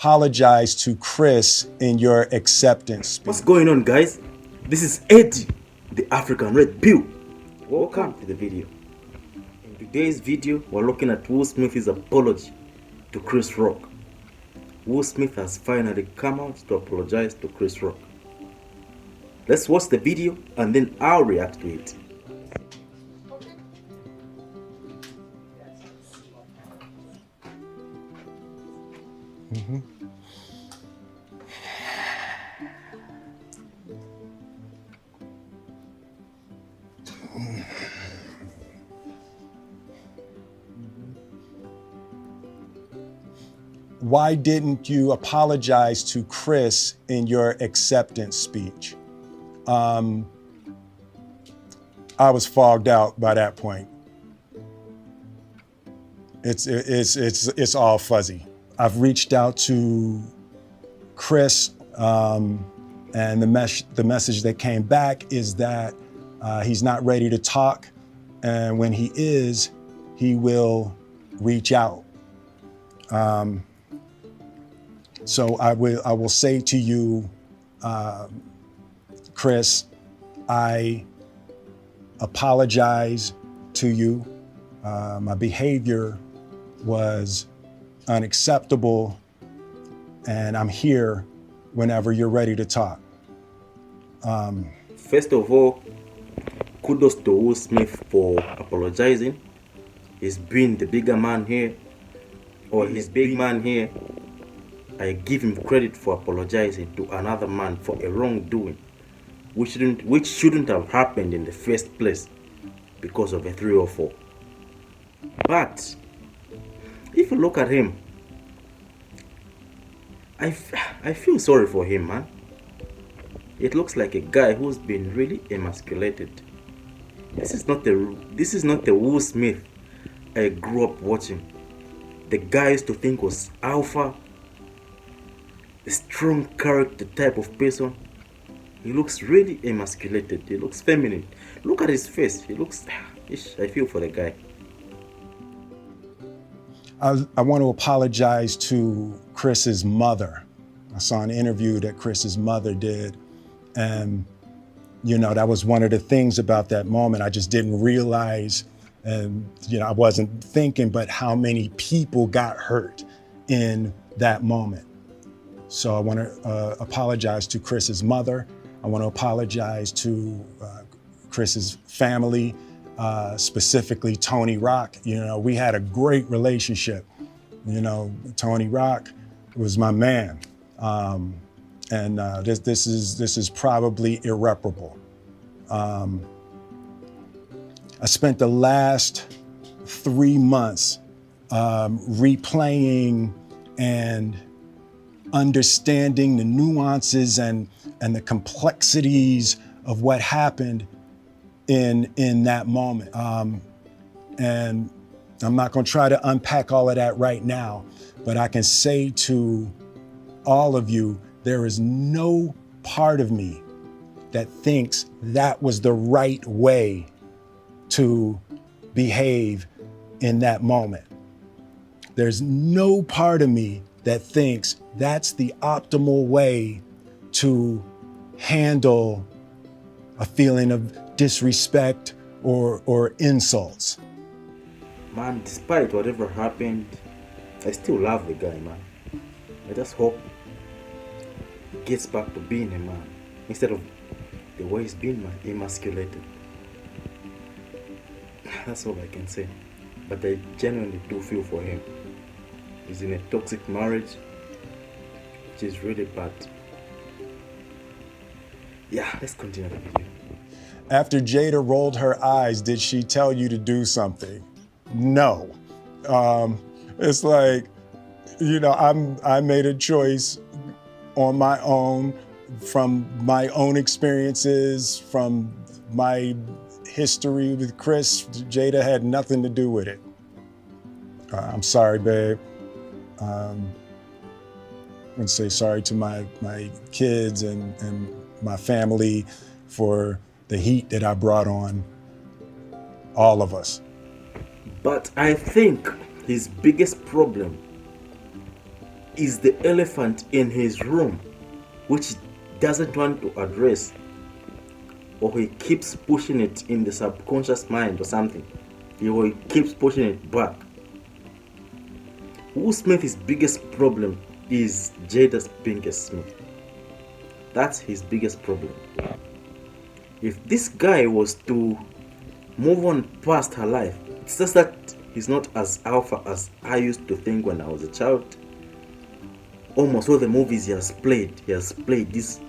apologize to Chris in your acceptance speech. What's going on, guys? This is Eddie, the African Red Pill. Welcome to the video. In today's video, we're looking at Will Smith's apology to Chris Rock. Will Smith has finally come out to apologize to Chris Rock. Let's watch the video and then I'll react to it. Why didn't you apologize to Chris in your acceptance speech? I was fogged out by that point. It's all fuzzy. I've reached out to Chris, and the message that came back is that he's not ready to talk, and when he is, he will reach out. So I will say to you, Chris, I apologize to you. My behavior was unacceptable, and I'm here whenever you're ready to talk. First of all, kudos to Will Smith for apologizing. He's been the bigger man here, or he's big man here. I give him credit for apologizing to another man for a wrongdoing, which shouldn't have happened in the first place because of a 304. But if you look at him, I feel sorry for him, man. It looks like a guy who's been really emasculated. This is not the Will Smith I grew up watching. The guy I used to think was alpha, a strong character type of person. He looks really emasculated. He looks feminine. Look at his face. He looks. I feel for the guy. I want to apologize to Chris's mother. I saw an interview that Chris's mother did, and that was one of the things about that moment. I just didn't realize, and I wasn't thinking, but how many people got hurt in that moment. So I want to apologize to Chris's mother. I want to apologize to Chris's family, specifically Tony Rock. We had a great relationship. Tony Rock was my man, and this is probably irreparable. I spent the last 3 months replaying and understanding the nuances and the complexities of what happened in that moment. And I'm not going to try to unpack all of that right now, but I can say to all of you, there is no part of me that thinks that was the right way to behave in that moment. There's no part of me that thinks that's the optimal way to handle a feeling of disrespect or insults. Man, despite whatever happened, I still love the guy, man. I just hope he gets back to being a man instead of the way he's been emasculated. That's all I can say. But I genuinely do feel for him. He's in a toxic marriage, which is really bad. Yeah, let's continue the video. After Jada rolled her eyes, did she tell you to do something? No. It's like, I made a choice on my own, from my own experiences, from my history with Chris. Jada had nothing to do with it. I'm sorry, babe. I would say sorry to my kids and my family for the heat that I brought on all of us. But I think his biggest problem is the elephant in his room, which he doesn't want to address, or he keeps pushing it in the subconscious mind or something, or he keeps pushing it back. Will Smith's biggest problem is Jada's biggest Smith. That's his biggest problem. If this guy was to move on past her life, it's just that he's not as alpha as I used to think when I was a child. Almost all the movies he has played this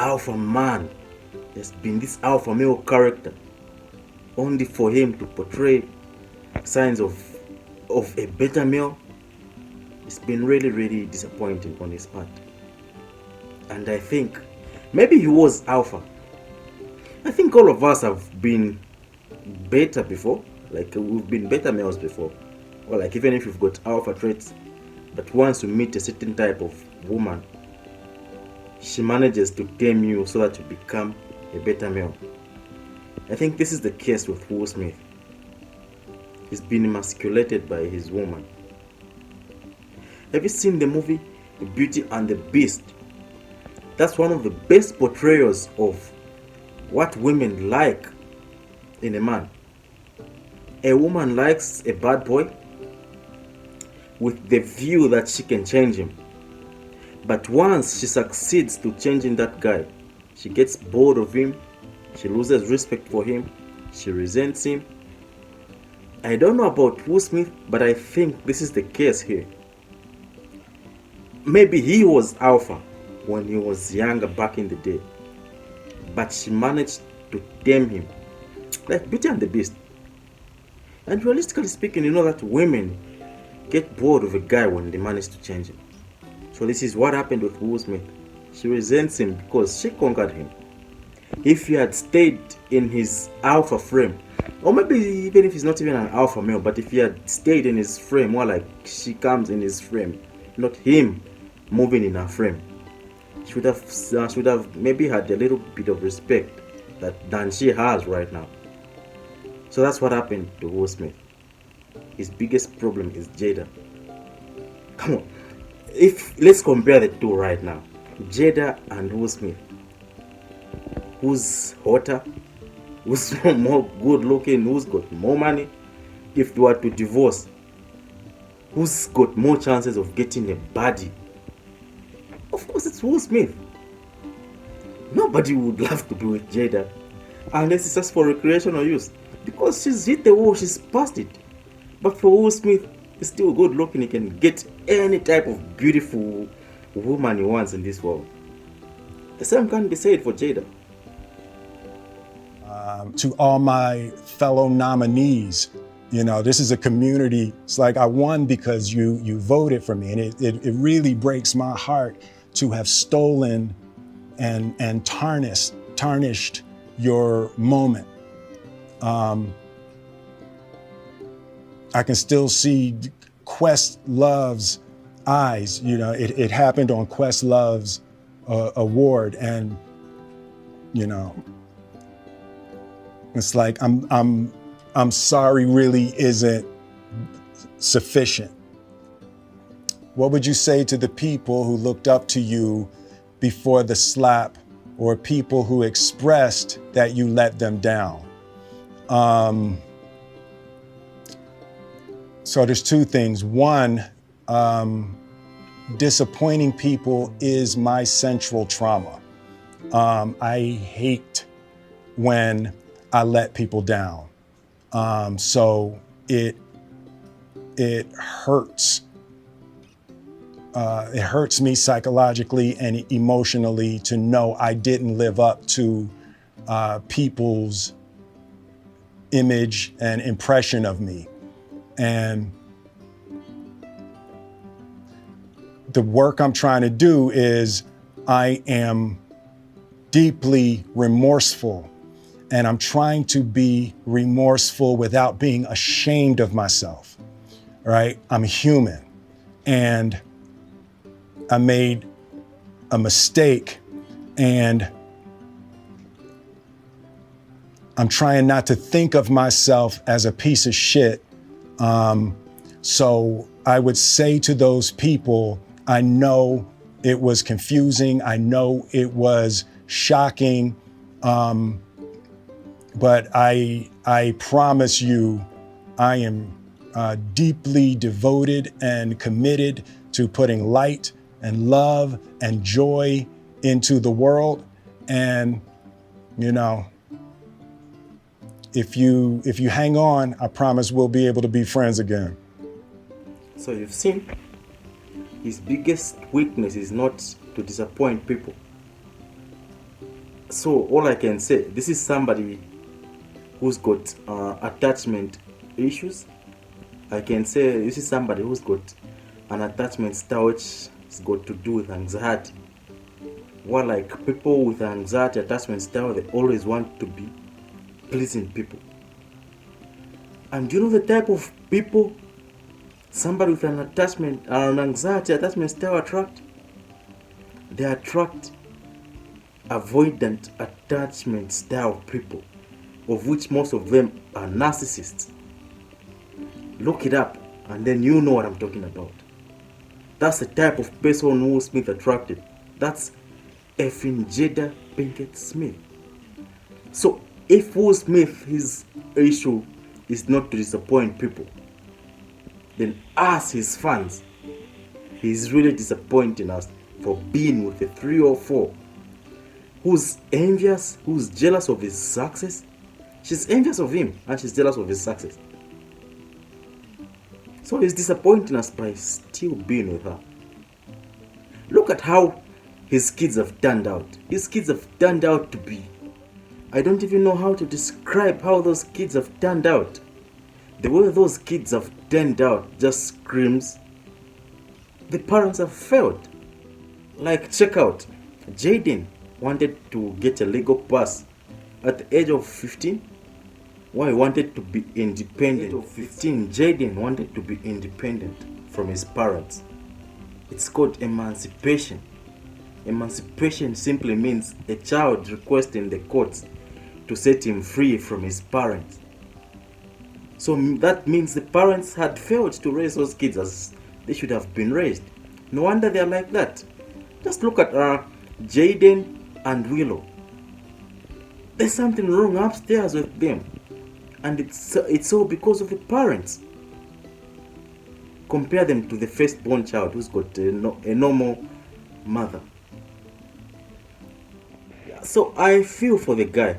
alpha man. There's been this alpha male character, only for him to portray signs of a beta male. It's been really, really disappointing on his part. And I think maybe he was alpha. I think all of us have been beta before. Like we've been beta males before. Or like even if you've got alpha traits, but once you meet a certain type of woman, she manages to tame you so that you become a beta male. I think this is the case with Will Smith. He's been emasculated by his woman. Have you seen the movie Beauty and the Beast? That's one of the best portrayals of what women like in a man. A woman likes a bad boy with the view that she can change him. But once she succeeds to changing that guy, she gets bored of him, she loses respect for him, she resents him. I don't know about Will Smith, but I think this is the case here. Maybe he was alpha when he was younger back in the day, but she managed to tame him, like Beauty and the Beast. And realistically speaking, you know that women get bored of a guy when they manage to change him. So this is what happened with Will Smith. She resents him because she conquered him. If he had stayed in his alpha frame, or maybe even if he's not even an alpha male, but if he had stayed in his frame, more like she comes in his frame, not him moving in her frame, she would have maybe had a little bit of respect than she has right now. So that's what happened to Will Smith. His biggest problem is Jada. Come on, let's compare the two right now, Jada and Will Smith. Who's hotter? Who's more good looking? Who's got more money? If they were to divorce, who's got more chances of getting a body? Of course, it's Will Smith. Nobody would love to be with Jada unless it's just for recreational use, because she's hit the wall, she's past it. But for Will Smith, he's still good looking. He can get any type of beautiful woman he wants in this world. The same can be said for Jada. To all my fellow nominees, you know, this is a community. It's like I won because you voted for me, and it really breaks my heart to have stolen and tarnished your moment. I can still see Questlove's eyes. You know, it happened on Questlove's award, and you know, it's like I'm sorry really isn't sufficient. What would you say to the people who looked up to you before the slap, or people who expressed that you let them down? So there's two things. One, disappointing people is my central trauma. I hate when I let people down. So it hurts. It hurts me psychologically and emotionally to know I didn't live up to people's image and impression of me. And the work I'm trying to do is I am deeply remorseful, and I'm trying to be remorseful without being ashamed of myself, right? I'm human, and I made a mistake, and I'm trying not to think of myself as a piece of shit. So I would say to those people, I know it was confusing. I know it was shocking. But I promise you, I am deeply devoted and committed to putting light and love and joy into the world. And, you know, if you hang on, I promise we'll be able to be friends again. So you've seen, his biggest weakness is not to disappoint people. So all I can say, this is somebody who's got attachment issues. I can say this is somebody who's got an attachment style which has got to do with anxiety. Well, like people with anxiety attachment style, they always want to be pleasing people. And you know the type of people somebody with an anxiety attachment style attract? They attract avoidant attachment style people, of which most of them are narcissists. Look it up and then you know what I'm talking about. That's the type of person Will Smith attracted. That's effing Jada Pinkett Smith. So if Will Smith, his issue is not to disappoint people, then us, his fans, he's really disappointing us for being with a 3 or 4 who's envious, who's jealous of his success. She's envious of him and she's jealous of his success. So he's disappointing us by still being with her. Look at how his kids have turned out. His kids have turned out to be, I don't even know how to describe how those kids have turned out. The way those kids have turned out just screams the parents have failed. Like, check out, Jaden wanted to get a legal pass at the age of 15. Why he wanted to be independent. At the age of 15, Jaden wanted to be independent from his parents. It's called emancipation. Emancipation simply means a child requesting the courts to set him free from his parents. So that means the parents had failed to raise those kids as they should have been raised. No wonder they're like that. Just look at Jaden and Willow. There's something wrong upstairs with them. And it's all because of the parents. Compare them to the firstborn child who's got a normal mother. So I feel for the guy.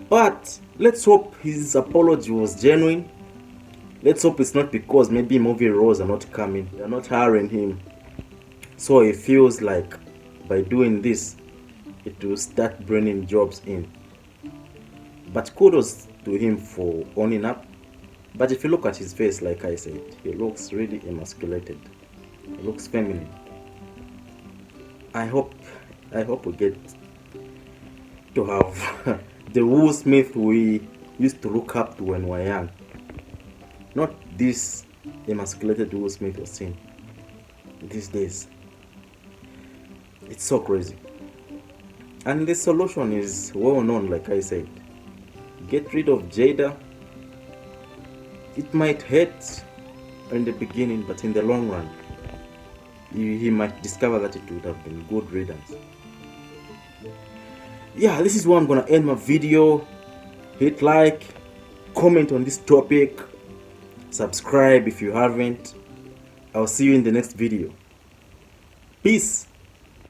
But let's hope his apology was genuine. Let's hope it's not because maybe movie roles are not coming. They're not hiring him. So he feels like by doing this, it will start bringing jobs in. But kudos to him for owning up. But if you look at his face, like I said, he looks really emasculated. He looks feminine. I hope we get to have the Will Smith we used to look up to when we were young. Not this emasculated Will Smith we're seeing these days. It's so crazy. And the solution is well known, like I said. Get rid of Jada. It might hurt in the beginning, but in the long run, he might discover that it would have been good riddance. Yeah, this is where I'm gonna end my video. Hit like, comment on this topic, subscribe if you haven't. I'll see you in the next video. Peace.